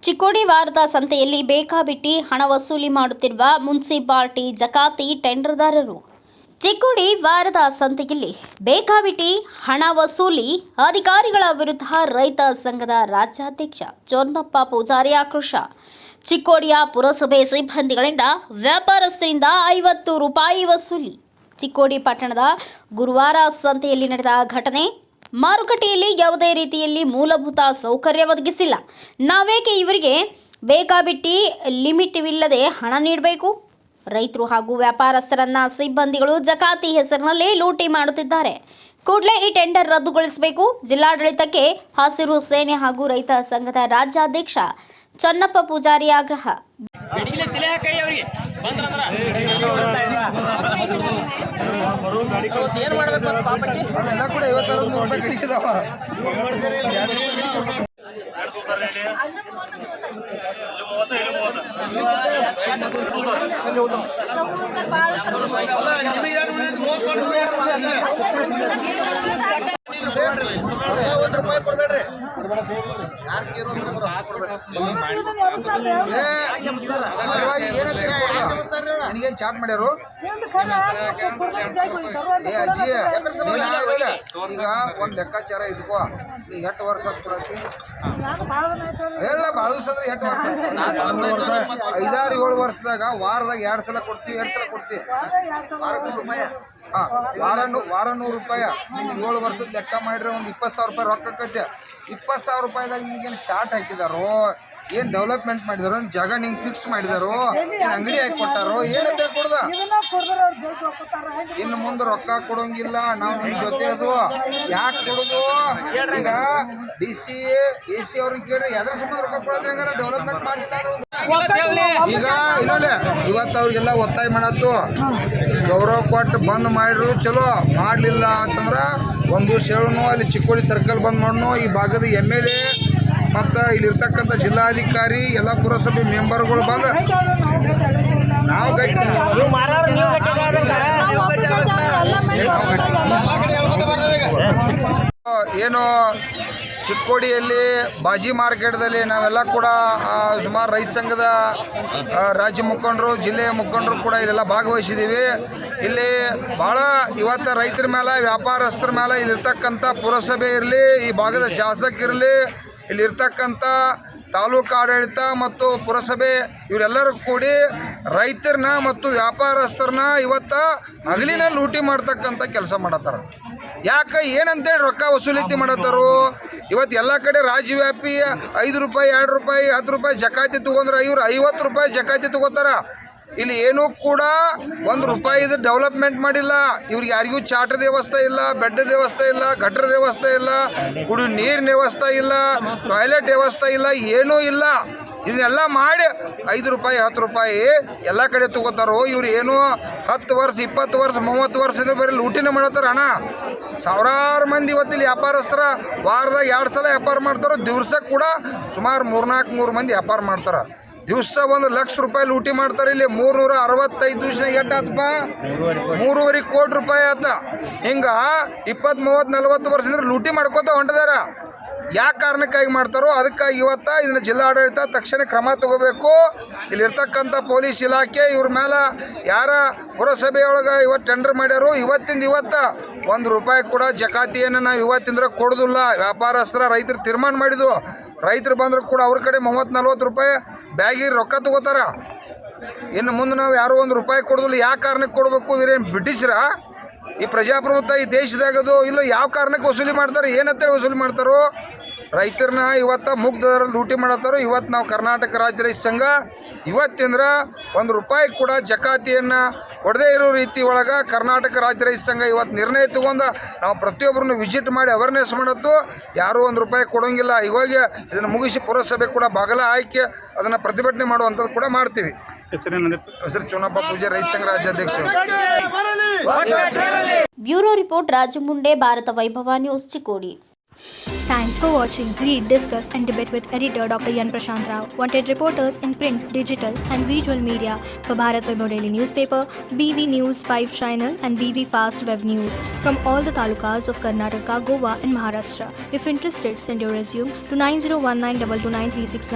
ಚಿಕ್ಕೋಡಿ ವಾರದ ಸಂತೆಯಲ್ಲಿ ಬೇಕಾಬಿಟ್ಟಿ ಹಣ ವಸೂಲಿ ಮಾಡುತ್ತಿರುವ ಮುನ್ಸಿಪಾಲಿಟಿ ಜಕಾತಿ ಟೆಂಡರ್ದಾರರು. ಚಿಕ್ಕೋಡಿ ವಾರದ ಸಂತೆಯಲ್ಲಿ ಬೇಕಾಬಿಟ್ಟಿ ಹಣ ವಸೂಲಿ ಅಧಿಕಾರಿಗಳ ವಿರುದ್ಧ ರೈತ ಸಂಘದ ರಾಜ್ಯಾಧ್ಯಕ್ಷ ಚೊನ್ನಪ್ಪ ಪೂಜಾರಿ ಆಕ್ರೋಶ. ಚಿಕ್ಕೋಡಿಯ ಪುರಸಭೆ ಸಿಬ್ಬಂದಿಗಳಿಂದ ವ್ಯಾಪಾರಸ್ಥರಿಂದ 50 ರೂಪಾಯಿ ವಸೂಲಿ. ಚಿಕ್ಕೋಡಿ ಪಟ್ಟಣದ ಗುರುವಾರ ಸಂತೆಯಲ್ಲಿ ನಡೆದ ಘಟನೆ. ಮಾರುಕಟ್ಟೆಯಲ್ಲಿ ಯಾವುದೇ ರೀತಿಯಲ್ಲಿ ಮೂಲಭೂತ ಸೌಕರ್ಯ ಒದಗಿಸಿಲ್ಲ. ನಾವೇಕೆ ಇವರಿಗೆ ಬೇಕಾಬಿಟ್ಟಿ ಲಿಮಿಟ್ವಿಲ್ಲದೆ ಹಣ ನೀಡಬೇಕು? ರೈತರು ಹಾಗೂ ವ್ಯಾಪಾರಸ್ಥರನ್ನ ಸಿಬ್ಬಂದಿಗಳು ಜಕಾತಿ ಹೆಸರಿನಲ್ಲಿ ಲೂಟಿ ಮಾಡುತ್ತಿದ್ದಾರೆ. ಕೂಡಲೇ ಈ ಟೆಂಡರ್ ರದ್ದುಗೊಳಿಸಬೇಕು. ಜಿಲ್ಲಾಡಳಿತಕ್ಕೆ ಹಸಿರು ಸೇನೆ ಹಾಗೂ ರೈತ ಸಂಘದ ರಾಜ್ಯಾಧ್ಯಕ್ಷ ಚನ್ನಪ್ಪ ಪೂಜಾರಿ ಆಗ್ರಹ. ಏನ್ ಮಾಡ್ಬೇಕು ಎಲ್ಲ ಕೂಡ 50 ರೂಪಾಯಿ ಗಡಿಕಿದಾವ. ₹1 ಕೊಡ್ಬೇಡ್ರಿ. ನನಗೇನ್ ಚಾಟ್ ಮಾಡ್ಯಾರು? ಅಜ್ಜಿ ಈಗ ಒಂದ್ ಲೆಕ್ಕಾಚಾರ ಇಟ್ಕೋ. ಈಗ 8 ವರ್ಷ ಹೇಳ ಬಾಳ ದಿವಸ ಅಂದ್ರೆ 8 ವರ್ಷ 5-7 ವರ್ಷದಾಗ ವಾರದಾಗ 2 ಸಲ ಕೊಡ್ತೀವಿ, 2 ಸಲ ಕೊಡ್ತೀವಿ. ವಾರಕ್ಕೆ ₹100. ವಾರ ₹100. 7 ವರ್ಷದ ಲೆಕ್ಕ ಮಾಡಿದ್ರೆ ಒಂದು 20,000 ರೂಪಾಯಿ ರೊಕ್ಕ ಆಕೈತೆ. 20,000 ರೂಪಾಯಿದಾಗ ನಿಮಗೇನು ಚಾಟ್ ಹಾಕಿದಾರೋ, ಏನು ಡೆವಲಪ್ಮೆಂಟ್ ಮಾಡಿದಾರೋ, ಜಾಗ ನಿಂಗೆ ಫಿಕ್ಸ್ ಮಾಡಿದಾರೋ, ಅಂಗಡಿ ಹಾಕಿ ಕೊಟ್ಟಾರೋ, ಏನಂತ ಕೊಡ್ದ? ಇನ್ನು ಮುಂದೆ ರೊಕ್ಕ ಕೊಡೋಂಗಿಲ್ಲ. ನಾವು ನಿಮ್ಮ ಜೊತೆ ಅದು ಯಾಕೆ ಕೊಡೋದು? ಈಗ DC ಅವ್ರಿಗೆ ಕೇಳಿ ಎದ್ರ ಸಂಬಂಧ ರೊಕ್ಕ ಕೊಡೋದ್ರೆ ಹೆಂಗಾರ ಡೆವಲಪ್ಮೆಂಟ್ ಮಾಡಿಲ್ಲ ಈಗ ಇನ್ನೊಂದೇ ಇವತ್ತು ಅವ್ರಿಗೆಲ್ಲ ಒತ್ತಾಯ ಮಾಡತ್ತು. ಗೌರವ ಕೊಟ್ಟು ಬಂದ್ ಮಾಡಿದ್ರು ಚಲೋ, ಮಾಡಲಿಲ್ಲ ಅಂತಂದ್ರೆ ಒಂದು ದಿವಸ ಹೇಳೋನು, ಅಲ್ಲಿ ಚಿಕ್ಕೋಡಿ ಸರ್ಕಲ್ ಬಂದ್ ಮಾಡೋನು. ಈ ಭಾಗದ MLA ಮತ್ತು ಇಲ್ಲಿರ್ತಕ್ಕಂಥ ಜಿಲ್ಲಾಧಿಕಾರಿ ಎಲ್ಲ ಪುರಸಭೆ ಮೆಂಬರ್ಗಳು ಬಂದು ನಾವು ಗಟ್ಟಿ ಏನು ಚಿಕ್ಕೋಡಿಯಲ್ಲಿ ಬಾಜಿ ಮಾರ್ಕೆಟ್ದಲ್ಲಿ ನಾವೆಲ್ಲ ಕೂಡ ಸುಮಾರು ರೈತ ಸಂಘದ ರಾಜ್ಯ ಮುಖಂಡರು, ಜಿಲ್ಲೆಯ ಮುಖಂಡರು ಕೂಡ ಇಲ್ಲೆಲ್ಲ ಭಾಗವಹಿಸಿದ್ದೀವಿ. ಇಲ್ಲಿ ಭಾಳ ಇವತ್ತು ರೈತರ ಮೇಲೆ, ವ್ಯಾಪಾರಸ್ಥರ ಮೇಲೆ ಇಲ್ಲಿರ್ತಕ್ಕಂಥ ಪುರಸಭೆ ಇರಲಿ, ಈ ಭಾಗದ ಶಾಸಕರಿರಲಿ, ಇಲ್ಲಿರ್ತಕ್ಕಂಥ ತಾಲೂಕು ಆಡಳಿತ ಮತ್ತು ಪುರಸಭೆ ಇವರೆಲ್ಲರೂ ಕೂಡಿ ರೈತರನ್ನ ಮತ್ತು ವ್ಯಾಪಾರಸ್ಥರನ್ನ ಇವತ್ತು ಹಗಲಿನ ಲೂಟಿ ಮಾಡ್ತಕ್ಕಂಥ ಕೆಲಸ ಮಾಡತ್ತಾರ. ಯಾಕೆ ಏನಂತೇಳಿ ರೊಕ್ಕ ವಸೂಲಿತಿ ಮಾಡತ್ತಾರು? ಇವತ್ತು ಎಲ್ಲ ಕಡೆ ರಾಜ್ಯವ್ಯಾಪಿ 5 ರೂಪಾಯಿ, 2 ರೂಪಾಯಿ, 10 ರೂಪಾಯಿ ಜಕಾತಿ ತೊಗೊಂಡ್ರೆ ಇವ್ರು 50 ರೂಪಾಯಿ ಜಕಾತಿ ತೊಗೋತಾರ. ಇಲ್ಲಿ ಏನೂ ಕೂಡ ₹1 ಡೆವಲಪ್ಮೆಂಟ್ ಮಾಡಿಲ್ಲ. ಇವ್ರಿಗೆ ಯಾರಿಗೂ ಚಾಟದ ವ್ಯವಸ್ಥೆ ಇಲ್ಲ, ಬೆಡ್ಡದ ವ್ಯವಸ್ಥೆ ಇಲ್ಲ, ಗಟ್ರದ ವ್ಯವಸ್ಥೆ ಇಲ್ಲ, ಕುಡಿಯೋ ನೀರಿನ ವ್ಯವಸ್ಥೆ ಇಲ್ಲ, ಟಾಯ್ಲೆಟ್ ವ್ಯವಸ್ಥೆ ಇಲ್ಲ, ಏನೂ ಇಲ್ಲ. ಇದನ್ನೆಲ್ಲ ಮಾಡಿ 5 ರೂಪಾಯಿ, 10 ರೂಪಾಯಿ ಎಲ್ಲ ಕಡೆ ತೊಗೋತಾರೋ. ಇವ್ರು ಏನು 10 ವರ್ಷ, 20 ವರ್ಷ, 30 ವರ್ಷದಿಂದ ಬರೀ ಲೂಟಿನ ಮಾಡತ್ತಾರ ಹಣ. ಸಾವಿರಾರು ಮಂದಿ ಇವತ್ತಿಲ್ಲಿ ವ್ಯಾಪಾರಸ್ಥರ ವಾರದಾಗ 2 ಸಲ ವ್ಯಾಪಾರ ಮಾಡ್ತಾರೋ. ದಿವ್ಸಕ್ಕೆ ಕೂಡ ಸುಮಾರು 300-400 ಮಂದಿ ವ್ಯಾಪಾರ ಮಾಡ್ತಾರೆ. ದಿವಸ 1 ಲಕ್ಷ ರೂಪಾಯಿ ಲೂಟಿ ಮಾಡ್ತಾರೆ. ಇಲ್ಲಿ 365 ದಿವಸನಾಗ ಎಷ್ಟು ಆತಪ್ಪ? 3.5 ಕೋಟಿ ರೂಪಾಯಿ ಆತ. ಹಿಂಗೆ 20, 30, 40 ವರ್ಷದಿಂದ ಲೂಟಿ ಮಾಡ್ಕೋತ ಹೊಂಟಿದಾರ. ಯಾಕೆ ಕಾರಣಕ್ಕಾಗಿ ಮಾಡ್ತಾರೋ ಅದಕ್ಕಾಗಿ ಇವತ್ತು ಇದನ್ನು ಜಿಲ್ಲಾಡಳಿತ ತಕ್ಷಣ ಕ್ರಮ ತಗೋಬೇಕು. ಇಲ್ಲಿರ್ತಕ್ಕಂಥ ಪೊಲೀಸ್ ಇಲಾಖೆ ಇವ್ರ ಮೇಲೆ ಯಾರ ಪುರಸಭೆಯೊಳಗೆ ಇವತ್ತು ಟೆಂಡರ್ ಮಾಡ್ಯಾರೋ ಇವತ್ತಿಂದ ಇವತ್ತು ₹1 ಕೂಡ ಜಕಾತಿಯನ್ನು ನಾವು ಇವತ್ತಿಂದ ಕೊಡೋದಿಲ್ಲ. ವ್ಯಾಪಾರಸ್ಥರ ರೈತರು ತೀರ್ಮಾನ ಮಾಡಿದ್ವು. ರೈತರು ಬಂದರೂ ಕೂಡ ಅವ್ರ ಕಡೆ 30-40 ರೂಪಾಯಿ ಬ್ಯಾಗಿಗೆ ರೊಕ್ಕ ತಗೋತಾರ. ಇನ್ನು ಮುಂದೆ ನಾವು ಯಾರೂ ₹1 ಕೊಡೋದಿಲ್ಲ. ಯಾವ ಕಾರಣಕ್ಕೆ ಕೊಡಬೇಕು? ಇವ್ರೇನು ಬ್ರಿಟಿಷರ? ಈ ಪ್ರಜಾಪ್ರಭುತ್ವ ಈ ದೇಶದಾಗದು ಇಲ್ಲ. ಯಾವ ಕಾರಣಕ್ಕೆ ವಸೂಲಿ ಮಾಡ್ತಾರೆ? ಏನಂತೇಳಿ ವಸೂಲಿ ಮಾಡ್ತಾರೋ? ರೈತರನ್ನ ಇವತ್ತು ಮುಗ್ಧರ ಲೂಟಿ ಮಾಡತ್ತಾರೋ. ಇವತ್ತು ನಾವು ಕರ್ನಾಟಕ ರಾಜ್ಯ ರೈತ ಸಂಘ ಇವತ್ತಿಂದ್ರ ₹1 ಕೂಡ ಜಕಾತಿಯನ್ನು ಕೊಡದೇ ಇರೋ ರೀತಿ ಒಳಗೆ ಕರ್ನಾಟಕ ರಾಜ್ಯ ರೈತ ಸಂಘ ಇವತ್ತು ನಿರ್ಣಯ ತಗೊಂಡು ನಾವು ಪ್ರತಿಯೊಬ್ಬರನ್ನು ವಿಸಿಟ್ ಮಾಡಿ ಅವೇರ್ನೆಸ್ ಮಾಡತ್ತು. ಯಾರೂ ₹1 ಕೊಡೋಂಗಿಲ್ಲ. ಇವಾಗ ಇದನ್ನು ಮುಗಿಸಿ ಪುರಸಭೆ ಕೂಡ ಬಾಗಲ ಹಾಕಿ ಅದನ್ನು ಪ್ರತಿಭಟನೆ ಮಾಡುವಂಥದ್ದು ಕೂಡ ಮಾಡ್ತೀವಿ. ಹೆಸರು ಚೊನ್ನಪ್ಪ ಪೂಜಾರಿ, ರೈತ ಸಂಘ ರಾಜ್ಯಾಧ್ಯಕ್ಷರು. ಬ್ಯೂರೋ ರಿಪೋರ್ಟ್ ರಾಜು ಮುಂಡೆ, ಭಾರತ ವೈಭವ news, Chikkodi. Thanks for watching. Read, discuss and debate with editor Dr. Yan Prashant Rao. Wanted reporters in print, digital and visual media for Bharat Vaibhav Daily Newspaper, BV News 5 Channel and BV Fast Web News from all the talukas of Karnataka, Goa and Maharashtra. If interested, send your resume to 9019229369.